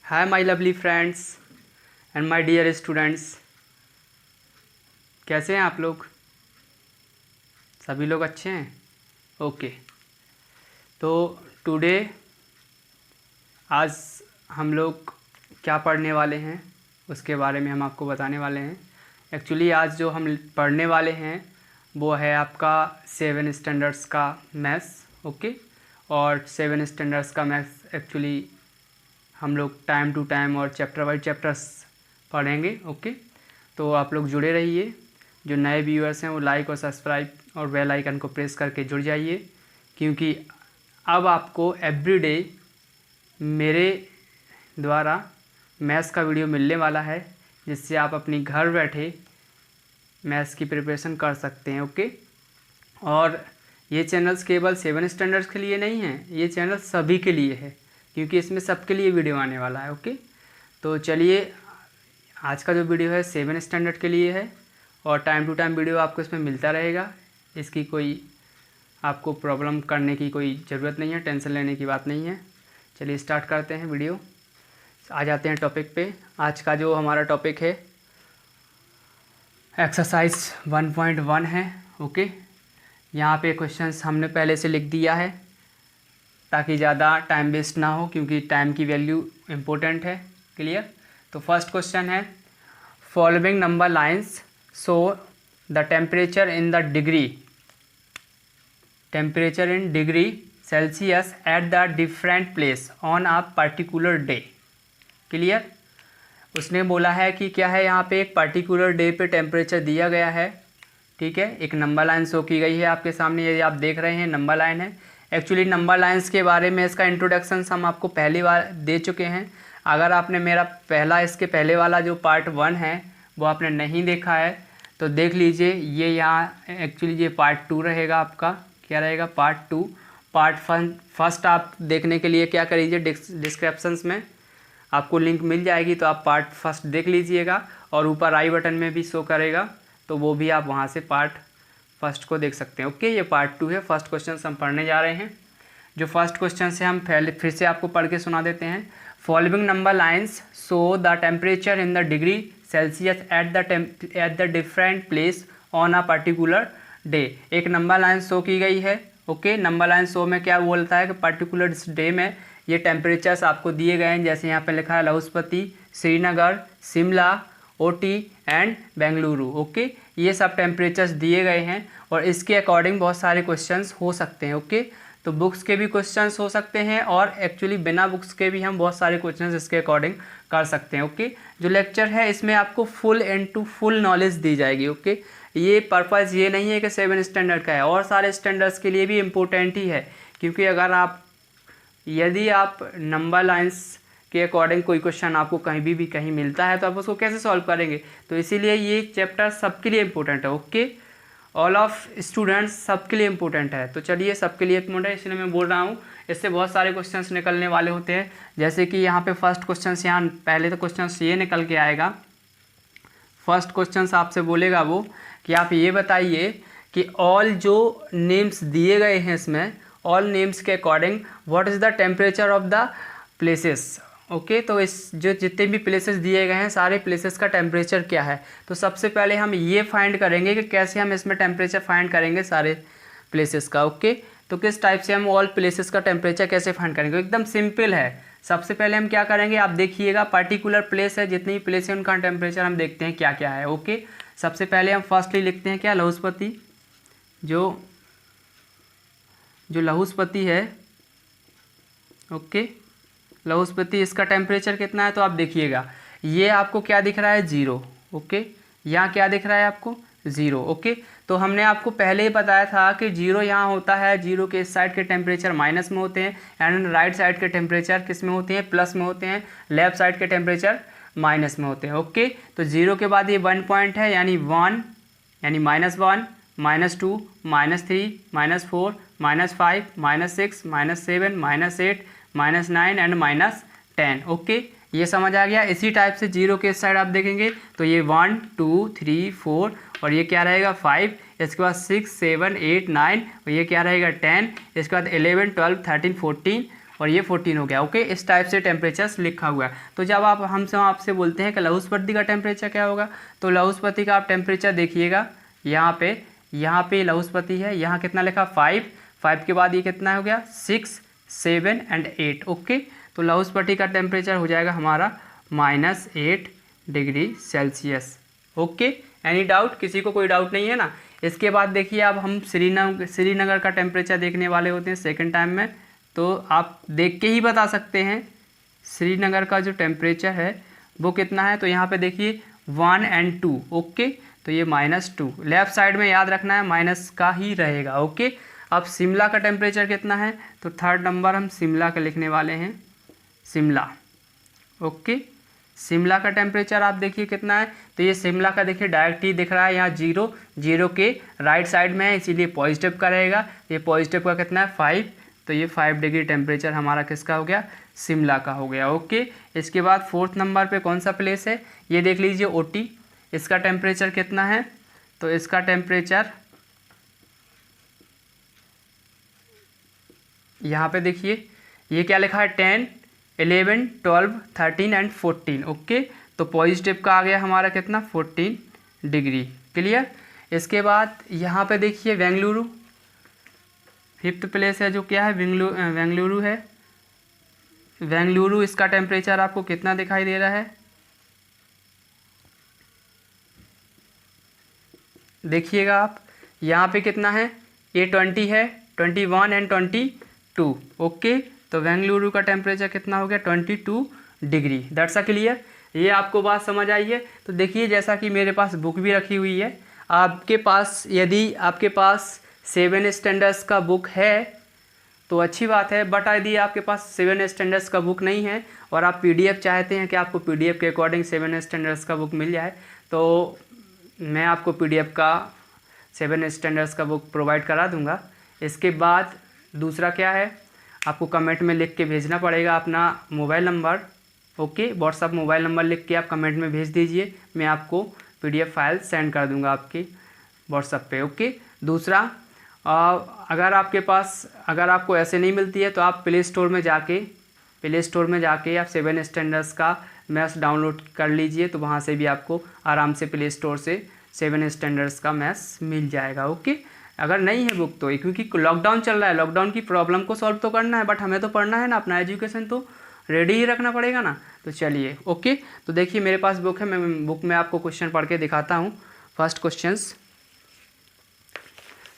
Hi my lovely friends and my dear students, कैसे हैं आप लोग? सभी लोग अच्छे हैं? ओके। तो टुडे आज हम लोग क्या पढ़ने वाले हैं उसके बारे में हम आपको बताने वाले हैं। एक्चुअली आज जो हम पढ़ने वाले हैं वो है आपका 7 स्टैंडर्ड्स का मैथ्स। ओके। और 7 स्टैंडर्ड्स का मैथ्स एक्चुअली हम लोग टाइम टू टाइम और चैप्टर वाइज चैप्टर्स पढ़ेंगे। ओके। तो आप लोग जुड़े रहिए। जो नए व्यूअर्स हैं वो लाइक और सब्सक्राइब और बेल आइकन को प्रेस करके जुड़ जाइए, क्योंकि अब आपको एवरीडे मेरे द्वारा मैथ्स का वीडियो मिलने वाला है, जिससे आप अपनी घर बैठे मैथ्स की प्रिपरेशन कर सकते हैं। ओके। और ये चैनल्स केवल 7 स्टैंडर्ड्स के लिए नहीं हैं, ये चैनल सभी के लिए है, क्योंकि इसमें सबके लिए वीडियो आने वाला है। ओके। तो चलिए, आज का जो वीडियो है 7 स्टैंडर्ड के लिए है और टाइम टू टाइम वीडियो आपको इसमें मिलता रहेगा। इसकी कोई आपको प्रॉब्लम करने की कोई ज़रूरत नहीं है, टेंशन लेने की बात नहीं है। चलिए स्टार्ट करते हैं वीडियो। आ जाते हैं टॉपिक पे। आज का जो हमारा टॉपिक है एक्सरसाइज 1.1 है। ओके। यहाँ पे क्वेश्चंस हमने पहले से लिख दिया है ताकि ज़्यादा टाइम वेस्ट ना हो, क्योंकि टाइम की वैल्यू इम्पोर्टेंट है। क्लियर? तो फर्स्ट क्वेश्चन है, following number lines show the temperature in degree Celsius at the different place on a particular day. Clear? उसने बोला है कि क्या है, यहाँ पे एक पर्टिकुलर डे पे टेम्परेचर दिया गया है। ठीक है, एक नंबर लाइन शो की गई है आपके सामने, यदि आप देख रहे हैं नंबर लाइन है। एक्चुअली नंबर लाइंस के बारे में इसका इंट्रोडक्शन हम आपको पहली बार दे चुके हैं। अगर आपने मेरा इसके पहले वाला जो पार्ट 1 है वो आपने नहीं देखा है तो देख लीजिए। ये यहाँ एक्चुअली ये पार्ट 2 रहेगा आपका। क्या रहेगा? पार्ट 2। पार्ट फर्स्ट आप देखने के लिए क्या करिए, डिस्क्रिप्शंस में आपको लिंक मिल जाएगी, तो आप पार्ट फर्स्ट देख लीजिएगा और ऊपर आई बटन में भी शो करेगा, तो वो भी आप वहाँ से पार्ट फर्स्ट को देख सकते हैं। ओके। ये पार्ट 2 है। फर्स्ट क्वेश्चन हम पढ़ने जा रहे हैं। जो फर्स्ट क्वेश्चन से हम पहले फिर से आपको पढ़ के सुना देते हैं। Following number lines show the temperature in the degree Celsius at the different place on a particular day. एक नंबर लाइन शो की गई है। ओके। नंबर लाइन शो में क्या बोलता है कि पर्टिकुलर डे में ये टेम्परेचर्स आपको दिए गए हैं। जैसे यहाँ पे लिखा है लाहौस्पीति, Srinagar, Shimla, OT and Bengaluru. Okay. ये सब टेम्परेचर्स दिए गए हैं और इसके अकॉर्डिंग बहुत सारे क्वेश्चंस हो सकते हैं। ओके। तो बुक्स के भी क्वेश्चंस हो सकते हैं और एक्चुअली बिना बुक्स के भी हम बहुत सारे क्वेश्चंस इसके अकॉर्डिंग कर सकते हैं। ओके। जो लेक्चर है इसमें आपको फुल नॉलेज दी जाएगी। ओके। ये पर्पज़ ये नहीं है कि 7 स्टैंडर्ड का है, और सारे स्टैंडर्ड्स के लिए भी इम्पोर्टेंट ही है, क्योंकि यदि आप नंबर लाइंस के अकॉर्डिंग कोई क्वेश्चन आपको कहीं भी कहीं मिलता है तो आप उसको कैसे सॉल्व करेंगे। तो इसीलिए ये चैप्टर सबके लिए इम्पोर्टेंट है। ओके। ऑल ऑफ स्टूडेंट्स सबके लिए इम्पोर्टेंट है। तो चलिए, सबके लिए इम्पोर्टेंट है इसलिए मैं बोल रहा हूँ। इससे बहुत सारे क्वेश्चंस निकलने वाले होते हैं। जैसे कि यहाँ पे फर्स्ट क्वेश्चन, यहाँ पहले तो क्वेश्चन ये निकल के आएगा। फर्स्ट क्वेश्चन आपसे बोलेगा वो कि आप ये बताइए कि ऑल जो नेम्स दिए गए हैं इसमें, ऑल नेम्स के according what is the temperature of the places. Okay. तो इस जो जितने भी प्लेसेस दिए गए हैं सारे प्लेसेस का टेम्परेचर क्या है। तो सबसे पहले हम ये फाइंड करेंगे कि कैसे हम इसमें टेम्परेचर फाइंड करेंगे सारे प्लेसेस का। ओके। तो किस टाइप से हम ऑल प्लेसेस का टेम्परेचर कैसे फाइंड करेंगे, एकदम सिंपल है। सबसे पहले हम क्या करेंगे, आप देखिएगा, पर्टिकुलर प्लेस है, जितनी भी प्लेस है उनका टेम्परेचर हम देखते हैं क्या क्या है। ओके। सबसे पहले हम फर्स्टली लिखते हैं क्या, लाहौस्पीति। जो लाहौस्पीति है, ओके, लाहौस्पीति, इसका टेम्परेचर कितना है तो आप देखिएगा, ये आपको क्या दिख रहा है, 0। ओके। यहाँ क्या दिख रहा है आपको, 0। ओके। तो हमने आपको पहले ही बताया था कि 0 यहाँ होता है, 0 के इस साइड के टेम्परेचर माइनस में होते हैं एंड राइट साइड के टेम्परेचर किस में होते हैं, प्लस में होते हैं, लेफ्ट साइड के टेम्परेचर माइनस में होते हैं। ओके। तो 0 के बाद ये 1 पॉइंट है, यानी 1, यानी -1, -2, -3, -4, -5, -6, -7, -8, -9 एंड -10। ओके। ये समझ आ गया। इसी टाइप से 0 के साइड आप देखेंगे तो ये 1, 2, 3, 4 और ये क्या रहेगा 5, इसके बाद 6, 7, 8, 9 और ये क्या रहेगा 10, इसके बाद 11, 12, 13, 14 और ये 14 हो गया। ओके, इस टाइप से टेम्परेचर्स लिखा हुआ है। तो जब आप हमसे आपसे बोलते हैं कि लहुस्पति का टेम्परेचर क्या होगा, तो लहुस्पति का आप टेम्परेचर देखिएगा, यहाँ पे लहुस्पति है, यहाँ कितना लिखा 5 के बाद ये कितना हो गया 6, 7 एंड 8। ओके, तो लहुस्पति का टेम्परेचर हो जाएगा हमारा -8 degree Celsius. Okay, any doubt? किसी को कोई डाउट नहीं है ना? इसके बाद देखिए अब हम श्रीनगर का टेम्परेचर देखने वाले होते हैं सेकंड टाइम में। तो आप देख के ही बता सकते हैं श्रीनगर का जो टेम्परेचर है वो कितना है। तो यहाँ पे देखिए 1 और 2। ओके, तो ये -2 लेफ्ट साइड में याद रखना है, माइनस का ही रहेगा। ओके, अब शिमला का टेम्परेचर कितना है, तो थर्ड नंबर हम शिमला का लिखने वाले हैं, शिमला। ओके, शिमला का टेम्परेचर आप देखिए कितना है, तो ये शिमला का देखिए डायरेक्ट ही दिख रहा है, यहाँ 0 के राइट साइड में है, इसीलिए पॉजिटिव का रहेगा। ये पॉजिटिव का कितना है 5, तो ये 5 डिग्री टेम्परेचर हमारा किसका हो गया, शिमला का हो गया। ओके, इसके बाद फोर्थ नंबर पे कौन सा प्लेस है, ये देख लीजिए ओटी। इसका टेम्परेचर कितना है, तो इसका टेम्परेचर यहाँ पे देखिए ये क्या लिखा है 10, 11, 12, 13 एंड 14। ओके, तो पॉजिटिव का आ गया हमारा कितना 14 डिग्री। क्लियर? इसके बाद यहाँ पे देखिए बेंगलुरु, फिफ्थ प्लेस है जो क्या है बेंगलुरु है। बेंगलुरु, इसका टेम्परेचर आपको कितना दिखाई दे रहा है, देखिएगा आप, यहाँ पे कितना है, ये 20 है, 21 एंड 22। ओके, तो बेंगलुरु का टेम्परेचर कितना हो गया 22 डिग्री। That's a clear? ये आपको बात समझ आई है? तो देखिए जैसा कि मेरे पास बुक भी रखी हुई है, आपके पास यदि आपके पास 7 स्टैंडर्ड्स का बुक है तो अच्छी बात है, बट यदि आपके पास 7 स्टैंडर्ड्स का बुक नहीं है और आप PDF चाहते हैं कि आपको PDF के अकॉर्डिंग 7 स्टैंडर्ड्स का बुक मिल जाए, तो मैं आपको PDF का 7 स्टैंडर्ड्स का बुक प्रोवाइड करा दूंगा। इसके बाद दूसरा क्या है, आपको कमेंट में लिख के भेजना पड़ेगा अपना mobile number. Okay, WhatsApp mobile number लिख के आप कमेंट में भेज दीजिए, मैं आपको PDF फाइल सेंड कर दूंगा आपके व्हाट्सअप पे। ओके, दूसरा अगर आपको ऐसे नहीं मिलती है तो आप प्ले स्टोर में जाके आप 7 स्टैंडर्ड्स का मैथ्स डाउनलोड कर लीजिए, तो वहाँ से भी आपको आराम से प्ले स्टोर से 7 स्टैंडर्ड्स का मैथ्स मिल जाएगा। ओके, अगर नहीं है बुक तो, क्योंकि लॉकडाउन चल रहा है, लॉकडाउन की प्रॉब्लम को सॉल्व तो करना है, बट हमें तो पढ़ना है ना, अपना एजुकेशन तो रेडी ही रखना पड़ेगा ना। तो चलिए, ओके, तो देखिए मेरे पास बुक है, मैं बुक में आपको क्वेश्चन पढ़ के दिखाता हूँ। फर्स्ट क्वेश्चंस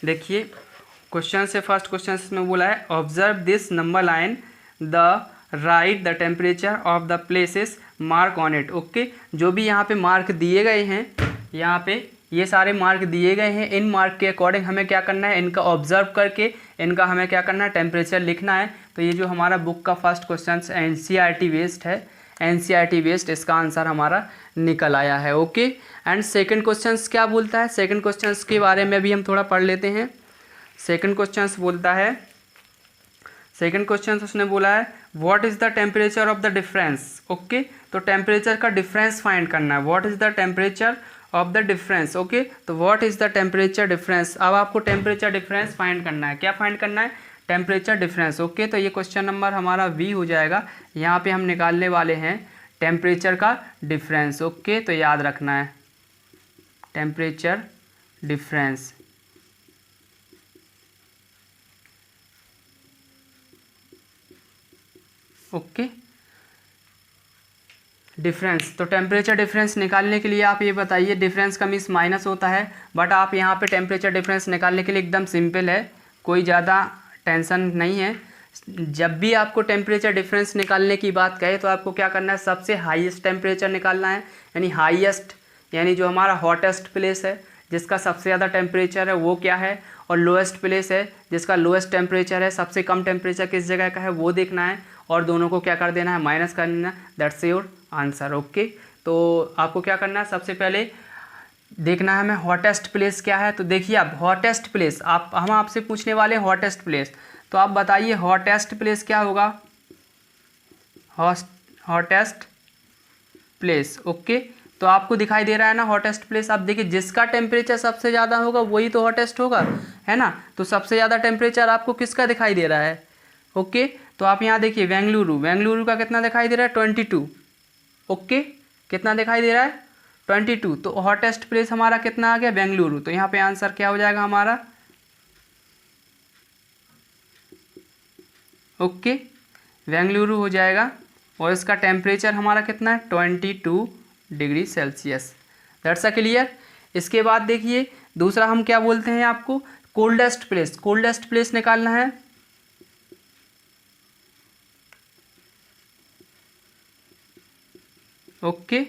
देखिए, फर्स्ट क्वेश्चन में बोला है observe this number line, the right the temperature of the places mark on it. Okay, जो भी यहाँ पे मार्क दिए गए हैं, यहाँ पे ये सारे मार्क दिए गए हैं, इन मार्क के अकॉर्डिंग हमें क्या करना है, इनका ऑब्जर्व करके इनका हमें क्या करना है, टेम्परेचर लिखना है। तो ये जो हमारा बुक का फर्स्ट क्वेश्चन NCERT बेस्ड है, NCERT बेस्ड इसका आंसर हमारा निकल आया है। ओके, एंड सेकंड क्वेश्चन क्या बोलता है, सेकंड क्वेश्चन के बारे में भी हम थोड़ा पढ़ लेते हैं। सेकंड क्वेश्चन बोलता है, सेकंड क्वेश्चन उसने बोला है what is the temperature of the difference. Okay, तो टेम्परेचर का डिफरेंस फाइंड करना है, what is the temperature of the difference. Okay, तो what is the temperature difference, अब आपको टेम्परेचर डिफरेंस फाइंड करना है। क्या फाइंड करना है, टेम्परेचर डिफरेंस। ओके, तो ये क्वेश्चन नंबर हमारा B हो जाएगा। यहाँ पे हम निकालने वाले हैं टेम्परेचर का डिफरेंस। ओके, तो याद रखना है टेम्परेचर डिफरेंस। ओके, डिफरेंस, तो टेम्परेचर डिफरेंस निकालने के लिए आप ये बताइए, डिफरेंस का मीन्स माइनस होता है, बट आप यहाँ पे टेम्परेचर डिफरेंस निकालने के लिए एकदम सिंपल है, कोई ज़्यादा टेंशन नहीं है। जब भी आपको टेम्परेचर डिफरेंस निकालने की बात कहे तो आपको क्या करना है, सबसे हाईएस्ट टेम्परेचर निकालना है, यानी हाईएस्ट यानी जो हमारा हॉटेस्ट प्लेस है जिसका सबसे ज़्यादा टेम्परेचर है वो क्या है, और लोएस्ट प्लेस है जिसका लोएस्ट टेम्परेचर है, सबसे कम टेम्परेचर किस जगह का है वो देखना है, और दोनों को क्या कर देना है, माइनस कर देना। That's your answer. ओके, तो आपको क्या करना है, सबसे पहले देखना है हमें हॉटेस्ट प्लेस क्या है। तो देखिए आप हॉटेस्ट प्लेस, हम आपसे पूछने वाले हैं हॉटेस्ट प्लेस, तो आप बताइए हॉटेस्ट प्लेस क्या होगा, हॉटेस्ट प्लेस। ओके, तो आपको दिखाई दे रहा है ना हॉटेस्ट प्लेस, आप देखिए जिसका टेम्परेचर सबसे ज़्यादा होगा वही तो हॉटेस्ट होगा, है ना। तो सबसे ज़्यादा टेम्परेचर आपको किसका दिखाई दे रहा है। ओके, तो आप यहाँ देखिए बेंगलुरु का कितना दिखाई दे रहा है 22। ओके, कितना दिखाई दे रहा है 22। तो हॉटेस्ट प्लेस हमारा कितना आ गया बेंगलुरु। तो यहाँ पे आंसर क्या हो जाएगा हमारा, ओके बेंगलुरु हो जाएगा। और इसका टेम्परेचर हमारा कितना है 22 degree Celsius. That's a clear. इसके बाद देखिए दूसरा हम क्या बोलते हैं आपको, कोल्डेस्ट प्लेस निकालना है। ओके,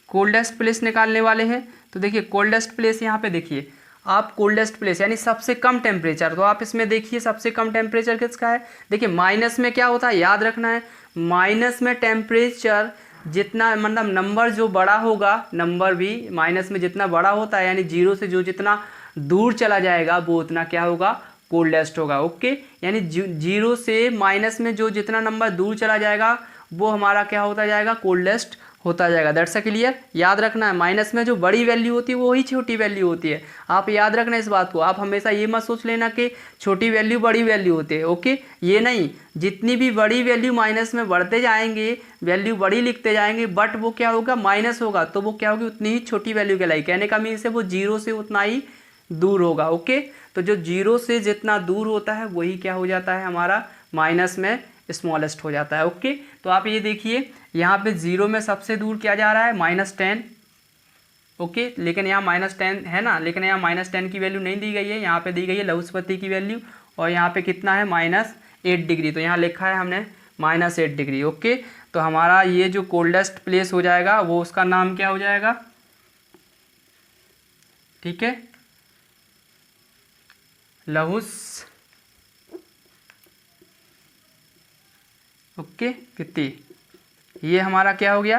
कोल्डेस्ट प्लेस निकालने वाले हैं। तो देखिए कोल्डेस्ट प्लेस यहाँ पे देखिए आप, कोल्डेस्ट प्लेस यानी सबसे कम टेम्परेचर। तो आप इसमें देखिए सबसे कम टेम्परेचर किसका है। देखिए माइनस में क्या होता है, याद रखना है, माइनस में टेम्परेचर जितना मतलब नंबर जो बड़ा होगा, नंबर भी माइनस में जितना बड़ा होता है, यानी जीरो से जो जितना दूर चला जाएगा वो उतना क्या होगा, कोल्डेस्ट होगा। ओके, यानी जीरो से माइनस में जो जितना नंबर दूर चला जाएगा वो हमारा क्या होता जाएगा, कोल्डेस्ट होता जाएगा। That's a clear. याद रखना है माइनस में जो बड़ी वैल्यू होती है वो ही छोटी वैल्यू होती है। आप याद रखना इस बात को। आप हमेशा ये मत सोच लेना कि छोटी वैल्यू बड़ी वैल्यू होती है। ओके, ये नहीं, जितनी भी बड़ी वैल्यू माइनस में बढ़ते जाएंगे, वैल्यू बड़ी लिखते जाएंगे, बट वो क्या होगा, माइनस होगा, तो वो क्या होगी, उतनी ही छोटी वैल्यू कहलाई। कहने का मीन्स है वो जीरो से उतना ही दूर होगा। ओके, तो जो जीरो से जितना दूर होता है वही क्या हो जाता है हमारा, माइनस में स्मॉलेस्ट हो जाता है। ओके, तो आप ये देखिए यहाँ पे जीरो में सबसे दूर क्या जा रहा है, -10। ओके, लेकिन यहाँ -10 है ना, लेकिन यहाँ -10 की वैल्यू नहीं दी गई है, यहाँ पे दी गई है लघुस्पति की वैल्यू। और यहाँ पे कितना है, -8 डिग्री। तो यहाँ लिखा है हमने -8 डिग्री। ओके, तो हमारा ये जो कोल्डेस्ट प्लेस हो जाएगा वो उसका नाम क्या हो जाएगा, ठीक है, ओके कितनी, ये हमारा क्या हो गया,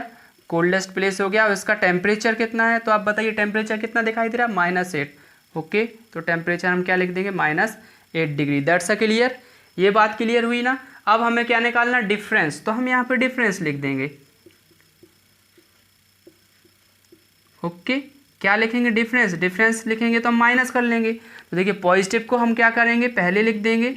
कोल्डेस्ट प्लेस हो गया। और इसका टेम्परेचर कितना है, तो आप बताइए टेम्परेचर कितना दिखाई दे रहा है, -8। ओके, तो टेम्परेचर हम क्या लिख देंगे, -8 डिग्री। That's a clear. ये बात क्लियर हुई ना। अब हमें क्या निकालना, डिफरेंस। तो हम यहाँ पे डिफरेंस लिख देंगे। ओके, क्या लिखेंगे, डिफरेंस लिखेंगे तो हम माइनस कर लेंगे। तो देखिए पॉजिटिव को हम क्या करेंगे, पहले लिख देंगे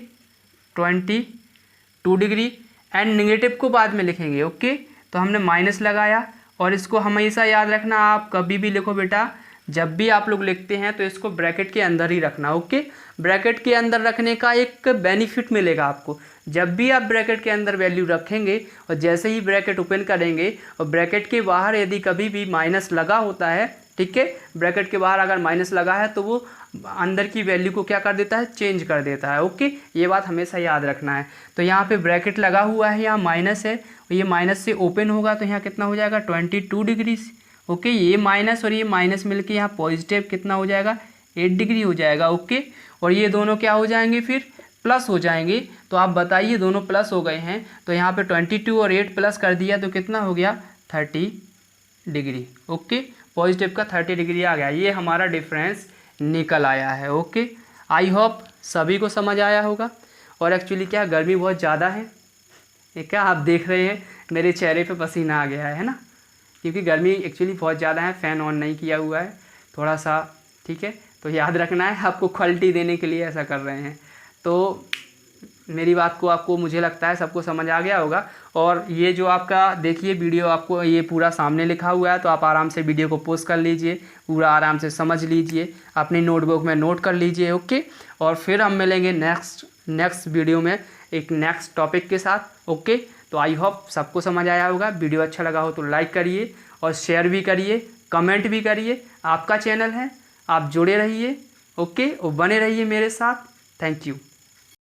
22 डिग्री, एंड नेगेटिव को बाद में लिखेंगे। ओके, तो हमने माइनस लगाया। और इसको हमेशा याद रखना, आप कभी भी लिखो बेटा, जब भी आप लोग लिखते हैं तो इसको ब्रैकेट के अंदर ही रखना। ओके, ब्रैकेट के अंदर रखने का एक बेनिफिट मिलेगा आपको। जब भी आप ब्रैकेट के अंदर वैल्यू रखेंगे और जैसे ही ब्रैकेट ओपन करेंगे और ब्रैकेट के बाहर यदि कभी भी माइनस लगा होता है, ठीक है, ब्रैकेट के बाहर अगर माइनस लगा है तो वो अंदर की वैल्यू को क्या कर देता है, चेंज कर देता है। ओके, ये बात हमेशा याद रखना है। तो यहाँ पे ब्रैकेट लगा हुआ है, यहाँ माइनस है, और ये माइनस से ओपन होगा तो यहाँ कितना हो जाएगा, 22 डिग्री। ओके, ये माइनस और ये माइनस मिलके यहाँ पॉजिटिव कितना हो जाएगा, 8 डिग्री हो जाएगा। ओके, और ये दोनों क्या हो जाएंगे, फिर प्लस हो जाएंगे। तो आप बताइए दोनों प्लस हो गए हैं, तो यहाँ पे 22 और 8 प्लस कर दिया तो कितना हो गया, 30 डिग्री। ओके, पॉजिटिव का 30 डिग्री आ गया। ये हमारा डिफरेंस निकल आया है। ओके, आई होप सभी को समझ आया होगा। और एक्चुअली क्या, गर्मी बहुत ज़्यादा है, ये क्या आप देख रहे हैं मेरे चेहरे पे पसीना आ गया है ना, क्योंकि गर्मी एक्चुअली बहुत ज़्यादा है, फ़ैन ऑन नहीं किया हुआ है थोड़ा सा, ठीक है। तो याद रखना है, आपको क्वालिटी देने के लिए ऐसा कर रहे हैं। तो मेरी बात को आपको, मुझे लगता है सबको समझ आ गया होगा। और ये जो आपका देखिए वीडियो, आपको ये पूरा सामने लिखा हुआ है, तो आप आराम से वीडियो को पोस्ट कर लीजिए, पूरा आराम से समझ लीजिए, अपनी नोटबुक में नोट कर लीजिए। ओके, और फिर हम मिलेंगे नेक्स्ट वीडियो में एक नेक्स्ट टॉपिक के साथ। ओके, तो आई होप सबको समझ आया होगा। वीडियो अच्छा लगा हो तो लाइक करिए और शेयर भी करिए, कमेंट भी करिए। आपका चैनल है, आप जुड़े रहिए। ओके, और बने रहिए मेरे साथ। Thank you.